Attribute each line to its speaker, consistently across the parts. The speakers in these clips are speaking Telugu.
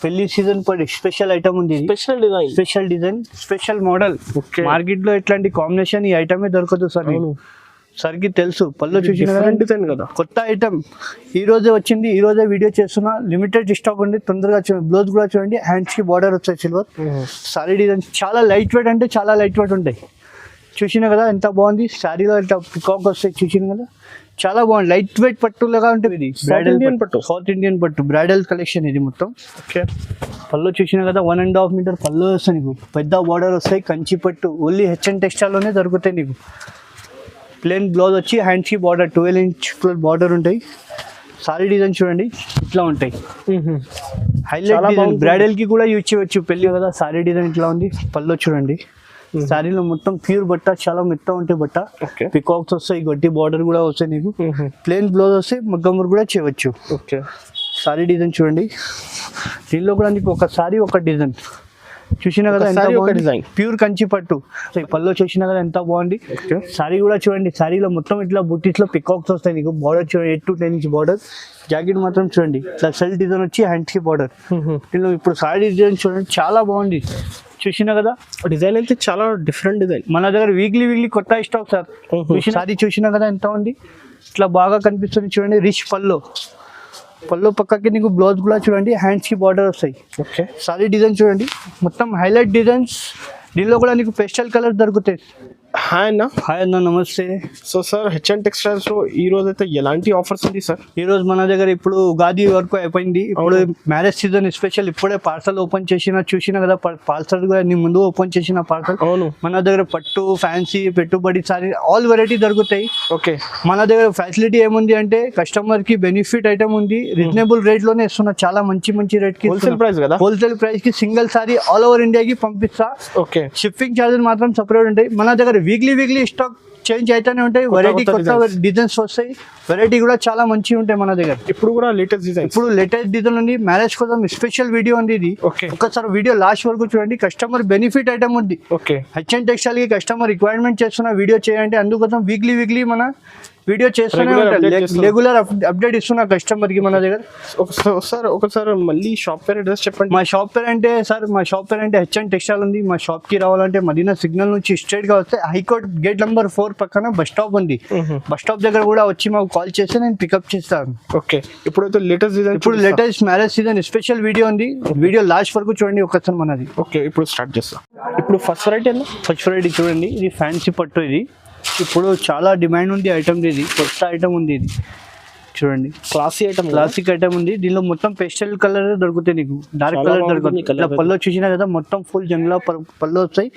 Speaker 1: పెళ్లి సీజన్ పడి స్పెషల్ ఐటమ్ ఉంది. Special design special model. Market లో ఇట్లాంటి కాంబినేషన్ ఈ ఐటమే దొరకదు సార్. సరికి తెలుసు. పళ్ళు చూసిన కదా, కొత్త ఐటమ్ ఈ రోజే వచ్చింది, ఈ రోజే వీడియో చేస్తున్నా. లిమిటెడ్ స్టాక్ ఉంది, తొందరగా బ్లౌజ్ కూడా చూడండి. హ్యాండ్స్ కి బార్డర్ వచ్చాయి సిల్వర్. సారీ డిజైన్ చాలా లైట్ వెయిట్, అంటే చాలా లైట్ వెయిట్ ఉంటాయి. చూసిన కదా ఎంత బాగుంది. శారీలో ఇట్లా పికాక్ వస్తాయి, చూసిన కదా చాలా బాగుంది. లైట్ వెయిట్ పట్టులాగా ఉంటుంది. ఇది బ్రైడల్ పట్టు, సౌత్ ఇండియన్ పట్టు బ్రైడల్ కలెక్షన్ ఇది మొత్తం. ఓకే, పళ్ళు చూసిన కదా 1.5 మీటర్ పళ్ళు వస్తాయి నీకు. పెద్ద బార్డర్ వస్తాయి, కంచి పట్టు. ఓన్లీ హెచ్ఎన్ టెక్స్టైల్లోనే దొరుకుతాయి నీకు. ప్లెయిన్ బ్లౌజ్ వచ్చి హ్యాండ్స్ కి బార్డర్ 12 ఇంచ్ బార్డర్ ఉంటాయి. సారీ డిజైన్ చూడండి ఇట్లా ఉంటాయి. హైలైట్ డిజైన్, బ్రైడల్ కి కూడా యూజ్ చేయవచ్చు. పెళ్లి కదా, సారీ డిజైన్ ఇట్లా ఉంది. పళ్ళు చూడండి. శారీలో మొత్తం ప్యూర్ బట్ట, చాలా మెత్త ఉంటాయి బట్ట. పికాక్స్ వస్తాయి, గట్టి బార్డర్ కూడా వస్తాయి నీకు. ప్లెయిన్ బ్లౌజ్ వస్తాయి, మగ్గం కూడా చేయవచ్చు. సారీ డిజైన్ చూడండి. దీనిలో కూడా నీకు ఒక సారీ ఒక డిజైన్ చూసినా కదా, ప్యూర్ కంచి పట్టు. పళ్ళు చూసినా కదా ఎంత బాగుంది. సారీ కూడా చూడండి, సారీలో మొత్తం ఇట్లా బుట్టిస్ లో పికాక్స్ వస్తాయి నీకు. బార్డర్ చూడండి 8 to 10 ఇంచ్ బార్డర్. జాకెట్ మాత్రం చూడండి ఇట్లా సెల్ డిజైన్ వచ్చి హ్యాండ్స్ కి బార్డర్. ఇప్పుడు సారీ డిజైన్ చూడండి చాలా బాగుంది. చూసినా కదా,
Speaker 2: డిజైన్ అయితే చాలా డిఫరెంట్ డిజైన్.
Speaker 1: మన దగ్గర వీక్లీ కొత్త స్టాక్ సార్. సారీ చూసినా కదా ఎంత ఉంది, ఇట్లా బాగా కనిపిస్తుంది చూడండి. రిచ్ పళ్ళు పక్కకి నీకు బ్లౌజ్ కూడా చూడండి, హ్యాండ్స్ కి బార్డర్ వస్తాయి.
Speaker 2: ఓకే,
Speaker 1: సారీ డిజైన్ చూడండి మొత్తం హైలైట్ డిజైన్స్. దీనిలో కూడా నీకు పేస్టల్ కలర్ దొరుకుతాయి.
Speaker 2: హాయ్
Speaker 1: అన్న, నమస్తే.
Speaker 2: సో సార్, హెచ్ఎన్ టెక్స్టైల్స్ లో ఈ రోజు అయితే ఎలాంటి ఆఫర్స్ ఉంది సార్?
Speaker 1: ఈ రోజు మన దగ్గర ఇప్పుడు ఉగాది వరకు అయిపోయింది. ఇప్పుడు మ్యారేజ్ సీజన్ స్పెషల్. ఇప్పుడే పార్సల్ ఓపెన్ చూసినా కదా, పార్సల్ కూడా నీ ముందు ఓపెన్ చేసిన పార్సల్.
Speaker 2: అవును,
Speaker 1: మన దగ్గర పట్టు, ఫ్యాన్సీ, పెట్టుబడి సారీ ఆల్ వెరైటీ దొరుకుతాయి.
Speaker 2: ఓకే,
Speaker 1: మన దగ్గర ఫెసిలిటీ ఏముంది అంటే కస్టమర్ కి బెనిఫిట్ ఐటమ్ ఉంది. రీజనబుల్ రేట్ లోనే ఇస్తున్నా, చాలా మంచి రేట్ కి.
Speaker 2: హోల్సేల్ ప్రైస్ కదా,
Speaker 1: హోల్సేల్ ప్రైస్ కి సింగిల్ సారీ ఆల్ ఓవర్ ఇండియాకి పంపిస్తా.
Speaker 2: ఓకే,
Speaker 1: షిప్పింగ్ ఛార్జెస్ మాత్రం సపరేట్ ఉంటాయి. మన దగ్గర వీక్లీ స్టాక్ చేంజ్ అయితేనే ఉంటాయి. వెరైటీ కొత్త డిజైన్స్ వస్తాయి. వెరైటీ కూడా చాలా మంచిగా ఉంటాయి మన దగ్గర.
Speaker 2: ఇప్పుడు కూడా లేటెస్ట్
Speaker 1: డిజైన్ ఉంది. మ్యారేజ్ కోసం స్పెషల్ వీడియో ఉంది ఇది. ఒకసారి వీడియో లాస్ట్ వరకు చూడండి. కస్టమర్ బెనిఫిట్ ఐటమ్ ఉంది. హెచ్ఎన్ టెక్స్టైల్ కి కస్టమర్ రిక్వైర్మెంట్ చేస్తున్న వీడియో చేయండి. అందుకోసం వీక్లీ మన వీడియో చేస్తూనే ఉంటాం. రెగ్యులర్ అప్డేట్ ఇస్తున్నా కస్టమర్ కి మన దగ్గర.
Speaker 2: ఒకసారి మళ్ళీ షాప్ పేరు అడ్రస్ చెప్పండి.
Speaker 1: మా షాప్ పేరు అంటే హెచ్ఎన్ టెక్స్టైల్ ఉంది. మా షాప్ కి రావాలంటే మదీనా సిగ్నల్ నుంచి స్ట్రైట్ గా వస్తే హైకోర్ట్ గేట్ నెంబర్ 4 పక్కన బస్ స్టాప్ ఉంది. బస్ స్టాప్ దగ్గర కూడా వచ్చి మాకు కాల్ చేస్తే నేను పికప్ చేస్తాను.
Speaker 2: ఓకే, ఇప్పుడు
Speaker 1: latest marriage season special video ఉంది. వీడియో లాస్ట్ వరకు చూడండి ఒకసారి మనది.
Speaker 2: ఓకే, ఇప్పుడు స్టార్ట్ చేస్తాం. ఇప్పుడు ఫస్ట్ వెరైటీ
Speaker 1: చూడండి. ఇది ఫ్యాన్సీ పట్టు. ఇది ఇప్పుడు చాలా డిమాండ్ ఉంది ఐటమ్. ఇది కొత్త ఐటమ్ ఉంది. ఇది చూడండి, క్లాసిక్ ఐటమ్ ఉంది. దీనిలో మొత్తం పేస్టల్ కలర్ దొరుకుతాయి నీకు, డార్క్ కలర్ దొరుకుతుంది. ఇట్లా పళ్ళు చూసినా కదా మొత్తం ఫుల్ జంగ్లా పళ్ళు వస్తాయి.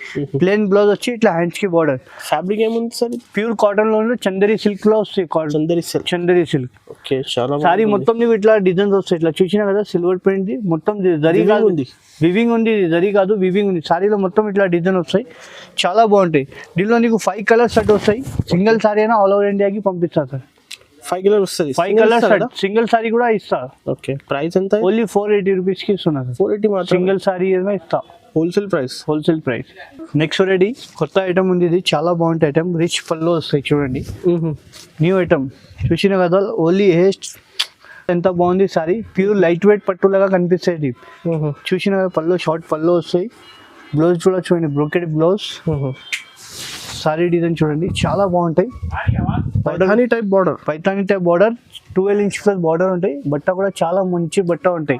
Speaker 1: ప్లెయిన్ బ్లౌజ్ వచ్చి ఇట్లా హ్యాండ్స్ కి బార్డర్.
Speaker 2: ఫ్యాబ్రిక్ ఏముంది సార్?
Speaker 1: ప్యూర్ కాటన్ లో చందేరి సిల్క్ లో వస్తాయి. చందేరి సిల్క్.
Speaker 2: ఓకే,
Speaker 1: సారీ మొత్తం నీకు ఇట్లా డిజైన్స్ వస్తాయి. ఇట్లా చూసినా కదా సిల్వర్ ప్రింట్. మొత్తం జరీ కాదు, వివింగ్ ఉంది. జరీ కాదు, వివింగ్ ఉంది. సారీలో మొత్తం ఇట్లా డిజైన్ వస్తాయి, చాలా బాగుంటాయి. దీనిలో నీకు 5 కలర్స్ సెట్ వస్తాయి. సింగిల్ సారీ అయినా ఆల్ ఓవర్ ఇండియాకి పంపిస్తా సార్.
Speaker 2: 5 కలర్ వస్తుంది.
Speaker 1: 5 కలర్ సెట్ సింగిల్ సారీ కూడా ఇస్తా.
Speaker 2: ఓకే, ప్రైస్ ఎంత?
Speaker 1: ఓన్లీ 480 రూపీస్ కి ఇస్తున్నా.
Speaker 2: 480 మాత్రం
Speaker 1: సింగిల్ సారీ ఏదైనా ఇస్తా.
Speaker 2: Wholesale price.
Speaker 1: నెక్స్ట్ రెడీ కొత్త ఐటమ్ ఉంది. ఇది చాలా బాగుంటాయి ఐటమ్. రిచ్ పళ్ళు వస్తాయి చూడండి. న్యూ ఐటమ్ చూసిన కదా. ఓన్లీ ఎంత బాగుంది సారీ. ప్యూర్ లైట్ వెయిట్ పట్టులాగా కనిపిస్తాయి. చూసిన పళ్ళు షార్ట్ పళ్ళు వస్తాయి. బ్లౌజ్ కూడా చూడండి, బ్రోకెడ్ బ్లౌజ్. సారీ డిజైన్ చూడండి చాలా బాగుంటాయి. Paithani type border 12 inch plus border ఉంటాయి. బట్ట కూడా చాలా మంచి బట్ట ఉంటాయి.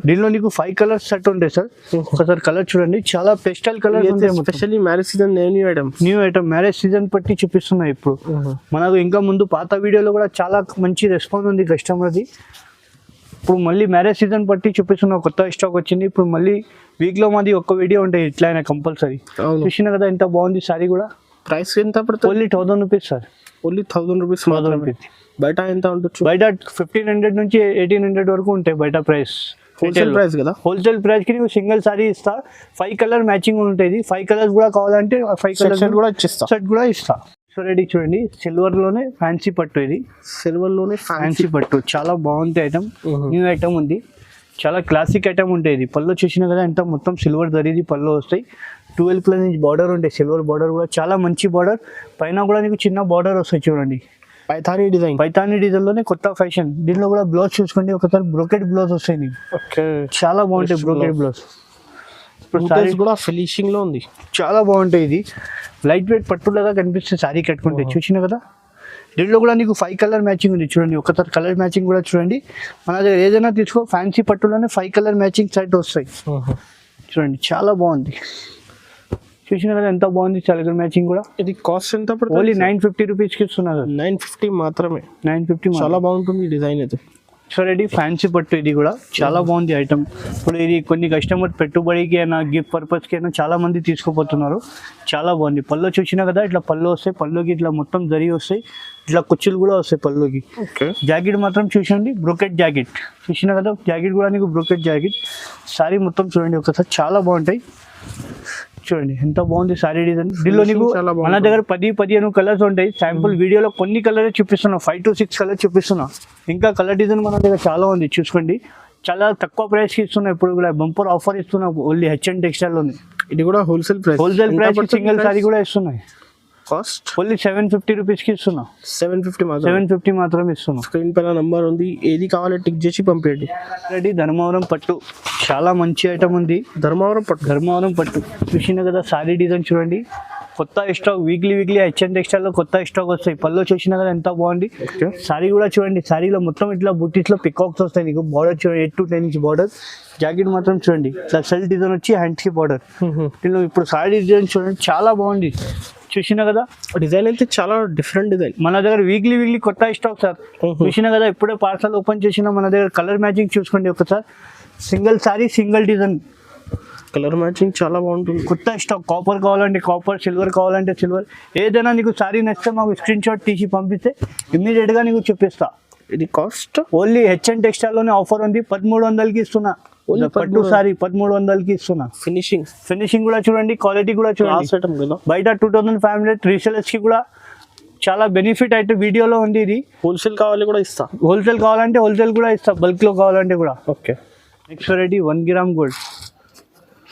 Speaker 1: దీనిలో నీకు 5 కలర్స్ సెట్ ఉంటాయి సార్. ఒకసారి కలర్ చూడండి, చాలా పేస్టల్ కలర్ ఉంటాయి.
Speaker 2: Specially marriage season new item marriage season పట్టి చూపిస్తున్నాయి. ఇప్పుడు మనకు ఇంకా ముందు పాత వీడియోలో కూడా చాలా మంచి రెస్పాన్స్ ఉంది కస్టమర్ది. ఇప్పుడు మళ్ళీ మ్యారేజ్ సీజన్ పట్టి చూపిస్తున్న కొత్త స్టాక్ వచ్చింది. ఇప్పుడు మళ్ళీ వీక్లో మాది ఒక్క వీడియో ఉంటాయి ఇట్లా అయినా కంపల్సరీ. చూసిన కదా ఎంత బాగుంది సారీ కూడా. ప్రైస్ ఎంత పడుతుంది?
Speaker 1: Only 1000 rupees sir.
Speaker 2: Only 1000 rupees. బయట ఎంత ఉండొచ్చు?
Speaker 1: బయట 1500 నుంచి 1800 వరకు ఉంటాయి బయట ప్రైస్.
Speaker 2: హోల్సేల్ ప్రైస్ కదా.
Speaker 1: హోల్సేల్ ప్రైస్ కి నీకు సింగిల్ సారీ ఇస్తా. 5 కలర్ మ్యాచింగ్ ఉంటుంది. 5 కలర్స్ కూడా కావాలంటే 5 కలర్స్ కూడా ఇస్తా. సెట్ కూడా ఇస్తా. సో రెడీ చూడండి, సిల్వర్ లోనే ఫ్యాన్సీ పట్టు. ఇది ఫ్యాన్సీ పట్టు చాలా బాగుంది ఐటమ్. న్యూ ఐటమ్ ఉంది. చాలా క్లాసిక్ ఐటమ్ ఉంటాయి. ఇది పళ్ళు చూసినా కదా ఎంత మొత్తం సిల్వర్ జరీది పళ్ళు వస్తాయి. 12+ ఇంచ్ బార్డర్ ఉంటాయి. సిల్వర్ బార్డర్ కూడా చాలా మంచి బార్డర్. పైన కూడా నీకు చిన్న బార్డర్ వస్తాయి చూడండి. పైథానీ డిజైన్ లోనే కొత్త ఫ్యాషన్. దీనిలో కూడా బ్లౌజ్ చూసుకోండి ఒకసారి, బ్రోకెట్ బ్లౌజ్ వస్తాయి నీకు.
Speaker 2: ఓకే,
Speaker 1: చాలా బాగుంటాయి బ్రోకెట్ బ్లౌజ్.
Speaker 2: ఇప్పుడు సారీ కూడా ఫినిషింగ్ లో ఉంది,
Speaker 1: చాలా బాగుంటాయి. ఇది లైట్ వెయిట్ పట్టులాగా కనిపిస్తుంది సారీ కట్టుకుంటే. చూసిన కదా, దీంట్లో కూడా నీకు 5 కలర్ మ్యాచింగ్ ఉంది. చూడండి ఒకసారి కలర్ మ్యాచింగ్ కూడా చూడండి. మన దగ్గర ఏదైనా తీసుకో, ఫ్యాన్సీ పట్టులోనే 5 కలర్ మ్యాచింగ్ సెట్ వస్తాయి. చూడండి చాలా బాగుంది. చూసిన కదా ఎంత బాగుంది కలర్ మ్యాచింగ్ కూడా.
Speaker 2: ఇది కాస్ట్ ఎంత పడుతుంది?
Speaker 1: ఓన్లీ 950 రూపీస్కి ఇస్తున్నారు.
Speaker 2: 950 మాత్రమే.
Speaker 1: 950
Speaker 2: చాలా బాగుంటుంది డిజైన్ అయితే.
Speaker 1: సో రెడీ ఫ్యాన్సీ పట్టు ఇది కూడా చాలా బాగుంది ఐటమ్. ఇప్పుడు ఇది కొన్ని కస్టమర్ పెట్టుబడికి అయినా గిఫ్ట్ పర్పస్కి అయినా చాలా మంది తీసుకుపోతున్నారు. చాలా బాగుంది. పళ్ళు చూసినా కదా, ఇట్లా పళ్ళు వస్తాయి, పళ్ళుకి ఇట్లా మొత్తం జరి వస్తాయి, ఇట్లా కుచ్చులు కూడా వస్తాయి పళ్ళుకి. జాకెట్ మాత్రం చూసండి, బ్రోకెట్ జాకెట్ చూసినా కదా, జాకెట్ కూడా నీకు బ్రోకెట్ జాకెట్. సారీ మొత్తం చూడండి ఒకసారి, చాలా బాగుంటాయి. చూడండి ఎంత బాగుంది సారీ డిజైన్. దీనిలో నీకు మన దగ్గర 10-15 కలర్స్ ఉంటాయి. శాంపుల్ వీడియోలో కొన్ని కలర్ చూపిస్తున్నా, 5 to 6 కలర్ చూపిస్తున్నా. ఇంకా కలర్ డిజైన్ మన దగ్గర చాలా ఉంది చూసుకోండి. చాలా తక్కువ ప్రైస్కి ఇస్తున్నా. ఇప్పుడు కూడా బంపర్ ఆఫర్ ఇస్తున్నా ఓన్లీ హెచ్ఎన్ టెక్స్టైల్లోనే.
Speaker 2: ఇది కూడా హోల్సేల్
Speaker 1: ప్రైస్ సింగిల్ సారీ కూడా ఇస్తున్నాయి.
Speaker 2: కాస్ట్
Speaker 1: ఓన్లీ 750 రూపీస్కి ఇస్తున్నా. 750 మాత్రం ఇస్తున్నా.
Speaker 2: స్క్రీన్ పైన నంబర్ ఉంది, ఏది కావాలో టిక్ చేసి పంపేయండి.
Speaker 1: రెడీ ధర్మవరం పట్టు చాలా మంచి ఐటమ్ ఉంది.
Speaker 2: ధర్మవరం పట్టు
Speaker 1: చూసిన కదా, సారీ డిజైన్ చూడండి. కొత్త స్టాక్ వీక్లీ హెచ్ఎన్ టెక్స్టైల్లో కొత్త స్టాక్ వస్తాయి. పళ్ళు చూసినా కదా ఎంత బాగుంది. సారీ కూడా చూడండి, సారీలో మొత్తం ఇట్లా బుట్టిస్లో పికాక్స్ వస్తాయి నీకు. బార్డర్ చూడండి, 8 to 10 ఇంచ్ బార్డర్. జాకెట్ మాత్రం చూడండి ఇట్లా సెల్ డిజైన్ వచ్చి హ్యాండ్స్కి బార్డర్. దీనిలో ఇప్పుడు సారీ డిజైన్ చూడండి చాలా బాగుంది. చూసినా కదా,
Speaker 2: డిజైన్ అయితే చాలా డిఫరెంట్ డిజైన్.
Speaker 1: మన దగ్గర వీక్లీ కొత్త స్టాక్ సార్. చూసినా కదా, ఇప్పుడే పార్సల్ ఓపెన్ చేసిన. మన దగ్గర కలర్ మ్యాచింగ్ చూసుకోండి ఒకసారి. Single sorry single design,
Speaker 2: colour matching చాలా బాగుంటుంది.
Speaker 1: కొత్త స్టాక్. కాపర్ కావాలంటే కాపర్, సిల్వర్ కావాలంటే సిల్వర్. ఏదైనా నీకు సారీ నచ్చితే మాకు స్క్రీన్ షాట్ తీసి పంపిస్తే ఇమ్మీడియట్గా నీకు చూపిస్తా.
Speaker 2: ఇది కాస్ట్
Speaker 1: ఓన్లీ హెచ్ఎన్ టెక్స్టైల్లోనే ఆఫర్ ఉంది. 1300కి ఇస్తున్నా. పట్టు సారీ 1300కి ఇస్తున్నా. ఫినిషింగ్ కూడా చూడండి, క్వాలిటీ కూడా చూడండి. బయట 2500 రీసెలర్స్కి కూడా చాలా బెనిఫిట్ అయితే వీడియోలో ఉంది. ఇది
Speaker 2: హోల్సేల్ కావాలి కూడా ఇస్తా.
Speaker 1: హోల్సేల్ కావాలంటే హోల్సేల్ కూడా ఇస్తా, బల్క్లో కావాలంటే కూడా.
Speaker 2: Okay,
Speaker 1: next variety 1 gram gold.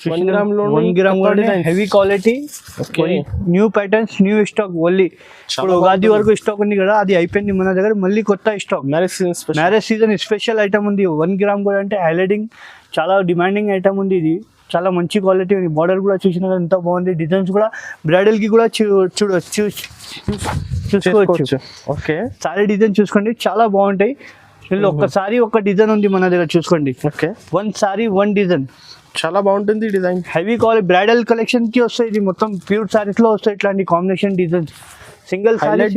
Speaker 2: 1 gram
Speaker 1: gold heavy quality, new patterns, new stock. Only ఇప్పుడు ఉగాది వరకు స్టాక్ ఉంది కదా, అది అయిపోయింది మన దగ్గర. మళ్ళీ కొత్త stock, marriage season special item ఉంది. 1 గ్రామ్ గోల్డ్ అంటే హైలైటింగ్, చాలా డిమాండింగ్ ఐటమ్ ఉంది. ఇది చాలా మంచి క్వాలిటీ ఉంది. బార్డర్ కూడా చూసినా ఎంత బాగుంది. డిజైన్స్ కూడా బ్రైడల్కి కూడా చూసుకోవచ్చు.
Speaker 2: ఓకే,
Speaker 1: సారీ డిజైన్ చూసుకోండి చాలా బాగుంటాయి. దీనిలో ఒక్కసారి ఒక డిజైన్ ఉంది మన దగ్గర చూసుకోండి.
Speaker 2: ఓకే,
Speaker 1: 1 సారీ 1 డిజైన్
Speaker 2: చాలా బాగుంటుంది design.
Speaker 1: Heavy quality bridal collection కి వస్తాయి. ఇది మొత్తం ప్యూర్ సారీస్ లో వస్తాయి ఇట్లాంటి combination designs. Single sorry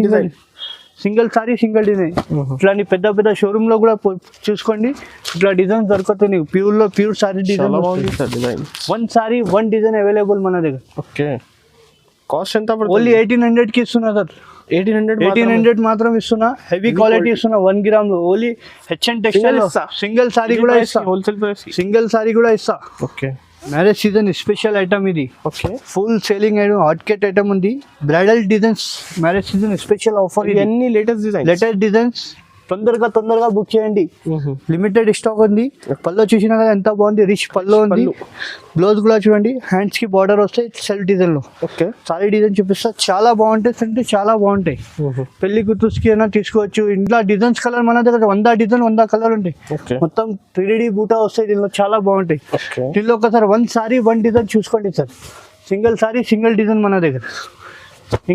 Speaker 1: single design. ఇట్లాంటి పెద్ద షోరూమ్ లో కూడా చూసుకోండి, ఇట్లా డిజైన్స్ దొరుకుతాయి నీకు. Pure sorry design. 1 sorry 1 design available మన దగ్గర.
Speaker 2: ఓకే, కాస్ట్ ఎంత?
Speaker 1: ఓన్లీ 1800కి ఇస్తున్నా సార్. 1800 మాత్రం ఇస్తున్నా. హెవీ క్వాలిటీ ఇస్తున్నా. 1 గ్రామ్ లో only HN textile. Single sari కూడా ఇస్తా,
Speaker 2: హోల్సేల్ ప్రైస్.
Speaker 1: సింగిల్ సారీ కూడా ఇస్తా.
Speaker 2: Okay,
Speaker 1: marriage season special item ఇది.
Speaker 2: Okay,
Speaker 1: full selling item, hot cake item ఉంది. Bridal designs marriage season special offer.
Speaker 2: ఇవన్నీ లేటెస్ట్ డిజైన్స్.
Speaker 1: తొందరగా బుక్ చేయండి. లిమిటెడ్ స్టాక్ ఉంది. పళ్ళు చూసినా కదా ఎంత బాగుంది, రిచ్ పళ్ళు ఉంది. బ్లౌజ్ కూడా చూడండి, హ్యాండ్స్ కి బార్డర్ వస్తాయి సెల్ఫ్ డిజైన్ లో.
Speaker 2: ఓకే,
Speaker 1: సారీ డిజైన్ చూపిస్తా, చాలా బాగుంటాయి అంటే చాలా బాగుంటాయి. పెళ్లి కూతురుకి అయినా తీసుకోవచ్చు. ఇంట్లో డిజైన్స్ కలర్ మన దగ్గర 100 డిజైన్ 100 కలర్ ఉంటాయి. మొత్తం 3D బూటా వస్తాయి దీనిలో, చాలా బాగుంటాయి. దీనిలో ఒకసారి 1 సారీ 1 డిజైన్ చూసుకోండి sir. Single sorry single design మన దగ్గర.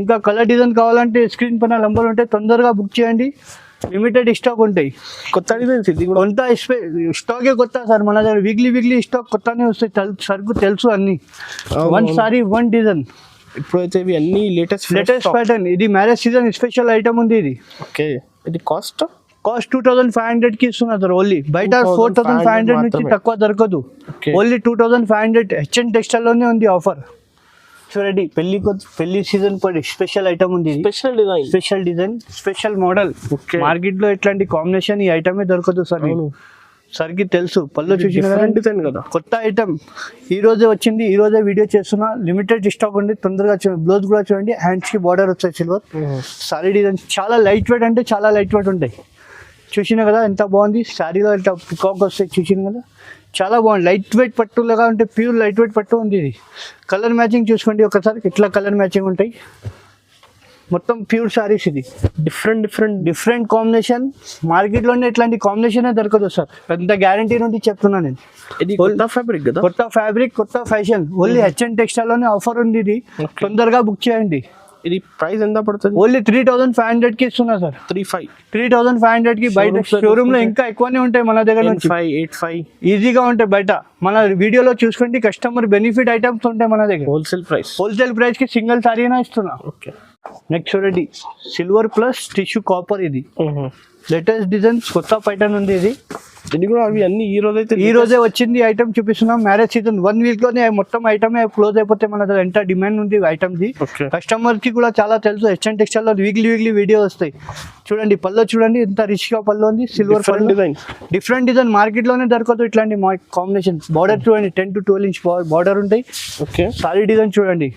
Speaker 1: ఇంకా కలర్ డిజైన్ కావాలంటే స్క్రీన్ పైన నంబర్ ఉంటే తొందరగా బుక్ చేయండి. లిమిటెడ్ స్టాక్ ఉంటాయి.
Speaker 2: కొత్త డిజైన్స్ ఇది కూడా
Speaker 1: కొంత స్టాకే కొత్త సార్ మన దగ్గర. వీక్లీ స్టాక్ కొత్తనే వస్తాయి. సరుకు తెలుసు అన్ని. 1 సారీ 1 డిజైన్.
Speaker 2: ఇప్పుడైతే ఇవి అన్ని లేటెస్ట్
Speaker 1: ప్యాటర్న్. ఇది మ్యారేజ్ సీజన్ స్పెషల్ ఐటమ్ ఉంది ఇది.
Speaker 2: ఓకే, ఇది కాస్ట్
Speaker 1: 2500కి ఇస్తున్నా సార్. ఓన్లీ బయట 4500 నుంచి తక్కువ దొరకదు. ఓన్లీ 2500 హెచ్ఎన్ టెక్స్టైల్ లోనే ఉంది ఆఫర్. చూడండి, పెళ్లి సీజన్ పడి స్పెషల్ ఐటమ్ ఉంది. Special design special model. Market లో ఇట్లాంటి కాంబినేషన్ ఈ ఐటమే దొరకదు సార్. సార్కి తెలుసు. పళ్ళు చూసిన
Speaker 2: కదా,
Speaker 1: కొత్త ఐటమ్ ఈ రోజే వచ్చింది, ఈ రోజే వీడియో చేస్తున్నా. లిమిటెడ్ స్టాక్ ఉంది, తొందరగా బ్లౌజ్ కూడా చూడండి, హ్యాండ్స్ కి బార్డర్ వచ్చాయి సిల్వర్. సారీ డిజైన్ చాలా లైట్ వెయిట్ అంటే చాలా లైట్ వెయిట్ ఉంటాయి. చూసిన కదా ఎంత బాగుంది. శారీలో ఇట్లా పికాక్ వస్తాయి. చూసిన కదా చాలా బాగుంది. లైట్ వెయిట్ పట్టులాగా ఉంటే ప్యూర్ లైట్ వెయిట్ పట్టు ఉంది ఇది. కలర్ మ్యాచింగ్ చూసుకోండి ఒకసారి, ఇట్లా కలర్ మ్యాచింగ్ ఉంటాయి.
Speaker 2: మొత్తం ప్యూర్ సారీస్ ఇది.
Speaker 1: Different
Speaker 2: combination. మార్కెట్లోనే ఇట్లాంటి కాంబినేషన్ దొరకదు సార్, పెద్ద గ్యారంటీ నుండి చెప్తున్నా నేను.
Speaker 1: ఇది కొత్త ఫ్యాబ్రిక్ కదా,
Speaker 2: కొత్త ఫ్యాబ్రిక్, కొత్త ఫ్యాషన్. ఓన్లీ హెచ్ఎన్ టెక్స్టైల్ లోనే ఆఫర్ ఉంది ఇది. తొందరగా బుక్ చేయండి.
Speaker 1: ఇది ప్రైస్ ఎంత పడుతుంది?
Speaker 2: ఓన్లీ 3500 కి ఇస్తున్నా సార్. 3500 కి. బయట షోరూమ్ లో ఇంకా ఎక్కువనే ఉంటాయి మన దగ్గర నుంచి.
Speaker 1: 85
Speaker 2: ఈజీగా ఉంటాయి బయట. మన వీడియోలో చూసుకోండి, కస్టమర్ బెనిఫిట్ ఐటమ్స్ ఉంటాయి మన దగ్గర. హోల్సేల్ ప్రైస్ కి సింగిల్ సారీ అయినా ఇస్తున్నా.
Speaker 1: ఓకే.
Speaker 2: నెక్స్ట్ చూడండి, సిల్వర్ ప్లస్ టిష్యూ కాపర్. ఇది లేటెస్ట్ డిజైన్, కొత్త ప్యాటర్న్ ఉంది ఇది.
Speaker 1: ఇది కూడా అవి అన్ని ఈ
Speaker 2: రోజే వచ్చింది ఐటమ్ చూపిస్తున్నాం. మ్యారేజ్ సీజన్ 1 వీక్ లోనే మొత్తం ఐటమ్ క్లోజ్ అయిపోతే మన దగ్గర ఎంత డిమాండ్ ఉంది ఐటమ్ ది. కస్టమర్ కి కూడా చాలా తెలుసు. హెచ్ఎన్ టెక్స్టైల్ లో వీక్లీ వీడియో వస్తాయి. చూడండి పళ్ళు, చూడండి ఎంత రిచ్ గా పళ్ళు ఉంది. సిల్వర్ డిఫరెంట్ డిజైన్, మార్కెట్ లోనే దొరకదు ఇట్లాంటి కాంబినేషన్. బార్డర్ చూడండి, 10 to 12 ఇంచ్ బార్డర్ ఉంటాయి. సారీ డిజైన్ చూడండి,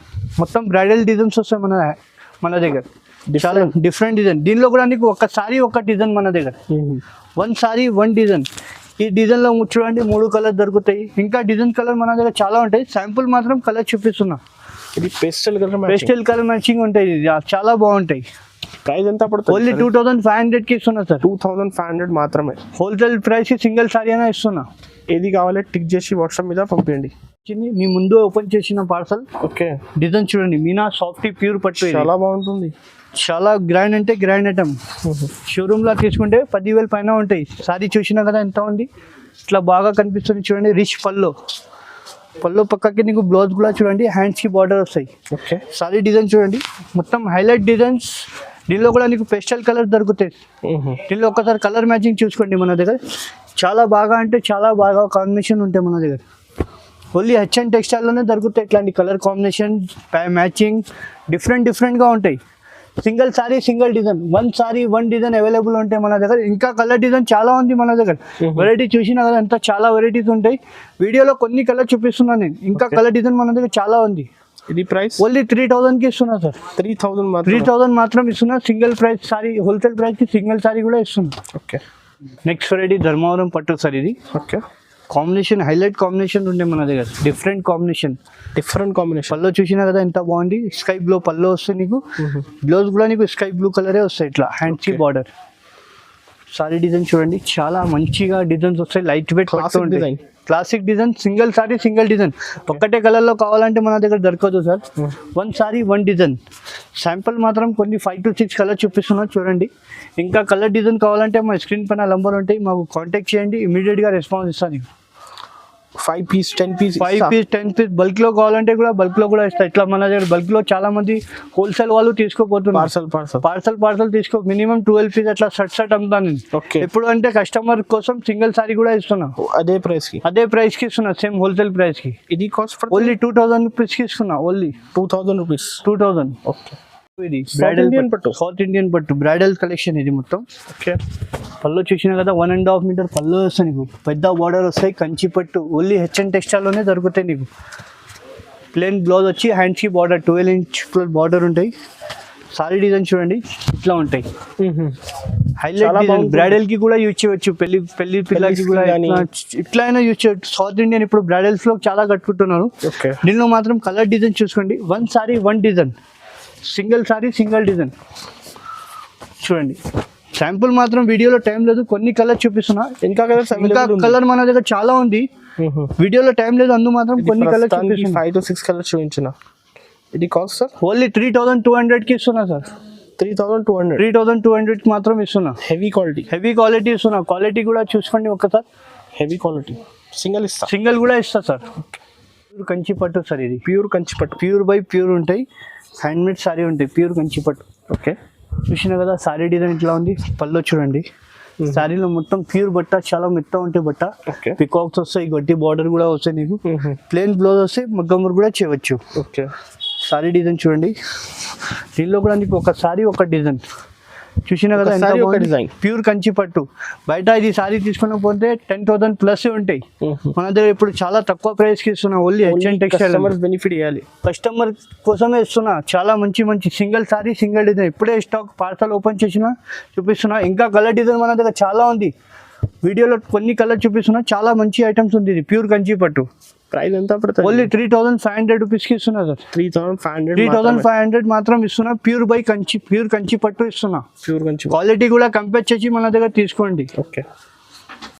Speaker 2: మొత్తం బ్రైడల్ డిజైన్స్ వస్తాయి మన దగ్గర. చాలా డిఫరెంట్ డిజైన్. దీనిలో కూడా నీకు ఒక సారీ ఒక డిజైన్ మన దగ్గర. 1 సారీ 1 డిజైన్. ఈ డిజైన్ లో చూడండి 3 కలర్ దొరుకుతాయి. ఇంకా డిజైన్ కలర్ మన దగ్గర చాలా ఉంటాయి. శాంపుల్ మాత్రం కలర్ చూపిస్తున్నా.
Speaker 1: ఇది పేస్టల్
Speaker 2: కలర్ మ్యాచింగ్ ఉంటాయి. ఇది చాలా బాగుంటాయి.
Speaker 1: ప్రైస్ ఎంత పడుతుంది?
Speaker 2: ఓన్లీ 2500 కి ఇస్తున్నా సార్.
Speaker 1: 2500 మాత్రమే.
Speaker 2: హోల్సేల్ ప్రైస్ కి సింగిల్ సారీ అయినా ఇస్తున్నా.
Speaker 1: ఏది కావాలి టిక్ చేసి వాట్సాప్ మీద పంపించండి.
Speaker 2: నీ ముందు ఓపెన్ చేసిన పార్సల్.
Speaker 1: ఓకే.
Speaker 2: డిజైన్ చూడండి, మీనా సాఫ్ట్ ప్యూర్ పట్టు.
Speaker 1: చాలా బాగుంటుంది.
Speaker 2: చాలా గ్రాండ్ అంటే గ్రాండ్ ఐటమ్. షోరూమ్ లో తీసుకుంటే 10,000 పైన ఉంటాయి. సారీ చూసినా కదా ఎంత ఉంది. ఇట్లా బాగా కనిపిస్తుంది చూడండి. రిచ్ పళ్ళు పక్కకి నీకు బ్లౌజ్ కూడా చూడండి, హ్యాండ్స్ కి బార్డర్ వస్తాయి.
Speaker 1: ఓకే.
Speaker 2: సారీ డిజైన్ చూడండి, మొత్తం హైలైట్ డిజైన్స్. దీనిలో కూడా నీకు పేస్టల్ కలర్ దొరుకుతాయి. దీనిలో ఒకసారి కలర్ మ్యాచింగ్ చూసుకోండి. మన దగ్గర చాలా బాగా అంటే చాలా బాగా కాంబినేషన్ ఉంటాయి మన దగ్గర. ఓన్లీ హెచ్ఎన్ టెక్స్టైల్లోనే దొరుకుతాయి ఇట్లాంటి కలర్ కాంబినేషన్, మ్యాచింగ్ డిఫరెంట్గా ఉంటాయి. Single sorry single design, 1 sorry 1 design available ఉంటాయి మన దగ్గర. ఇంకా కలర్ డిజైన్ చాలా ఉంది మన దగ్గర. వెరైటీ చూసినా కదా ఎంత చాలా వెరైటీస్ ఉంటాయి. వీడియోలో కొన్ని కలర్ చూపిస్తున్నాను నేను. ఇంకా కలర్ డిజైన్ మన దగ్గర చాలా ఉంది.
Speaker 1: ఇది ప్రైస్
Speaker 2: ఓన్లీ 3000 కి ఇస్తున్నా సార్. 3000 మాత్రం ఇస్తున్నా. Single price sorry, wholesale price కి సింగిల్ సారీ కూడా ఇస్తున్నా.
Speaker 1: ఓకే.
Speaker 2: నెక్స్ట్ వెరైటీ ధర్మవరం పట్టు సార్. ఇది
Speaker 1: ఓకే.
Speaker 2: కాంబినేషన్ హైలైట్ కాంబినేషన్ ఉండే మన దగ్గర. Different combination. పళ్ళు చూసినా కదా ఎంత బాగుంది. స్కై బ్లూ పళ్ళు వస్తుంది నీకు. బ్లౌజ్ కూడా నీకు స్కై బ్లూ కలరే వస్తాయి. ఇట్లా హ్యాండ్స్ కి బార్డర్. సారీ డిజైన్ చూడండి, చాలా మంచిగా డిజైన్స్ వస్తాయి. Light weight design, classic design. Single sorry single design. ఒక్కటే కలర్ లో కావాలంటే మన దగ్గర దొరకదు సార్. 1 sorry 1 design. శాంపుల్ మాత్రం కొన్ని 5 to 6 కలర్ చూపిస్తున్నా చూడండి. ఇంకా కలర్ డిజైన్ కావాలంటే మా స్క్రీన్ పైన నంబర్ ఉంటాయి, మాకు కాంటాక్ట్ చేయండి. ఇమీడియట్ గా రెస్పాన్స్ ఇస్తాను.
Speaker 1: 5 పీస్ 10 పీస్
Speaker 2: బల్క్ లో కావాలంటే కూడా బల్క్ లో కూడా ఇస్తా. ఇట్లా మన దగ్గర బల్క్ లో చాలా మంది హోల్సేల్ వాళ్ళు తీసుకోపోతున్నారు. పార్సల్ తీసుకో. మినిమం 12 పీస్ అట్లా షర్ట్ అమ్ముతాను నేను. ఎప్పుడు అంటే కస్టమర్ కోసం సింగిల్ సారీ కూడా ఇస్తున్నా. అదే ప్రైస్ కి ఇస్తున్నా, సేమ్ హోల్సేల్ ప్రైస్ కి.
Speaker 1: ఇది కాస్ట్
Speaker 2: ఓన్లీ 2000 రూపీస్ కి ఇస్తున్నా. Only
Speaker 1: 2000 rupees.
Speaker 2: 2000.
Speaker 1: ఓకే.
Speaker 2: ఇది సౌత్ ఇండియన్ పట్టు బ్రైడల్ కలెక్షన్ ఇది మొత్తం.
Speaker 1: ఓకే.
Speaker 2: పళ్ళు చూసినా కదా 1.5 మీటర్ పళ్ళు వస్తాయి నీకు. పెద్ద బార్డర్ వస్తాయి. కంచి పట్టు. ఓన్లీ హెచ్ఎన్ టెక్స్టైల్ లోనే దొరుకుతాయి నీకు. ప్లెయిన్ బ్లౌజ్ వచ్చి హ్యాండ్స్ కి బార్డర్ 12 ఇంచ్ బార్డర్ ఉంటాయి. సారీ డిజైన్ చూడండి ఇట్లా ఉంటాయి. Highlight design. బ్రైడల్ కి కూడా యూజ్ చేయవచ్చు. పెళ్లి పిల్లలకి కూడా ఇట్లా అయినా యూజ్ చేయవచ్చు. సౌత్ ఇండియన్ ఇప్పుడు బ్రైడల్స్ లో చాలా కట్టుకుంటున్నారు. దీనిలో మాత్రం కలర్ డిజైన్ చూసుకోండి. 1 sorry 1 design. Single sorry single design చూడండి. శాంపుల్ మాత్రం వీడియోలో టైం లేదు, కొన్ని కలర్ చూపిస్తున్నా. ఇంకా కలర్ మన దగ్గర చాలా ఉంది. వీడియోలో టైం లేదు, అందు మాత్రం కొన్ని కలర్
Speaker 1: 5 to 6 కలర్స్ చూపించిన. ఇది కాస్ట్ సార్
Speaker 2: ఓన్లీ 3200 కి ఇస్తున్నా సార్.
Speaker 1: 3200
Speaker 2: కి మాత్రం ఇస్తున్నా.
Speaker 1: హెవీ
Speaker 2: క్వాలిటీ ఇస్తున్నా. క్వాలిటీ కూడా చూసుకోండి ఒకసారి.
Speaker 1: Heavy quality.
Speaker 2: సింగిల్ కూడా ఇస్తా సార్. ప్యూర్ కంచి పట్టు సార్. ఇది ప్యూర్ బై ప్యూర్ ఉంటాయి. హ్యాండ్మేడ్ సారీ ఉంటాయి. ప్యూర్ కంచి పట్టు.
Speaker 1: ఓకే.
Speaker 2: చూసినా కదా సారీ డిజైన్ ఇట్లా ఉంది. పళ్ళు చూడండి. సారీలో మొత్తం ప్యూర్ బట్ట, చాలా మెత్త ఉంటాయి బట్ట. పికాక్స్ వస్తాయి, గట్టి బార్డర్ కూడా వస్తాయి నీకు. ప్లెయిన్ బ్లౌజ్ వస్తాయి, మగ్గం వర్క్ కూడా చేయవచ్చు.
Speaker 1: ఓకే. సారీ
Speaker 2: డిజైన్ చూడండి. దీనిలో కూడా నీకు ఒక సారీ ఒక డిజైన్. చూసినా కదా ప్యూర్ కంచి పట్టు. బయట ఇది సారీ తీసుకున్న పోతే 10,000 ప్లస్ ఉంటాయి. మన దగ్గర ఇప్పుడు చాలా తక్కువ ప్రైస్ కి ఇస్తున్నా. Only HN textile.
Speaker 1: బెనిఫిట్ ఇవ్వాలి,
Speaker 2: కస్టమర్ కోసమే ఇస్తున్నా. చాలా మంచి సింగిల్ సారీ సింగిల్ డిజైన్. ఇప్పుడే స్టాక్ పార్సల్ ఓపెన్ చేసిన చూపిస్తున్నా. ఇంకా కలర్ డిజైన్ మన దగ్గర చాలా ఉంది. వీడియోలో కొన్ని కలర్ చూపిస్తున్నా. చాలా మంచి ఐటమ్స్ ఉంది. ఇది ప్యూర్ కంచి పట్టు.
Speaker 1: ప్రైస్ ఎంత పడుతుంది?
Speaker 2: ఓన్లీ 3500 రూపీస్కి ఇస్తున్నా సార్.
Speaker 1: 3500
Speaker 2: మాత్రం ఇస్తున్నా. ప్యూర్ కంచి పట్టు ఇస్తున్నా.
Speaker 1: ప్యూర్ కంచి
Speaker 2: క్వాలిటీ కూడా కంపేర్ చేసి మన దగ్గర తీసుకోండి.
Speaker 1: ఓకే.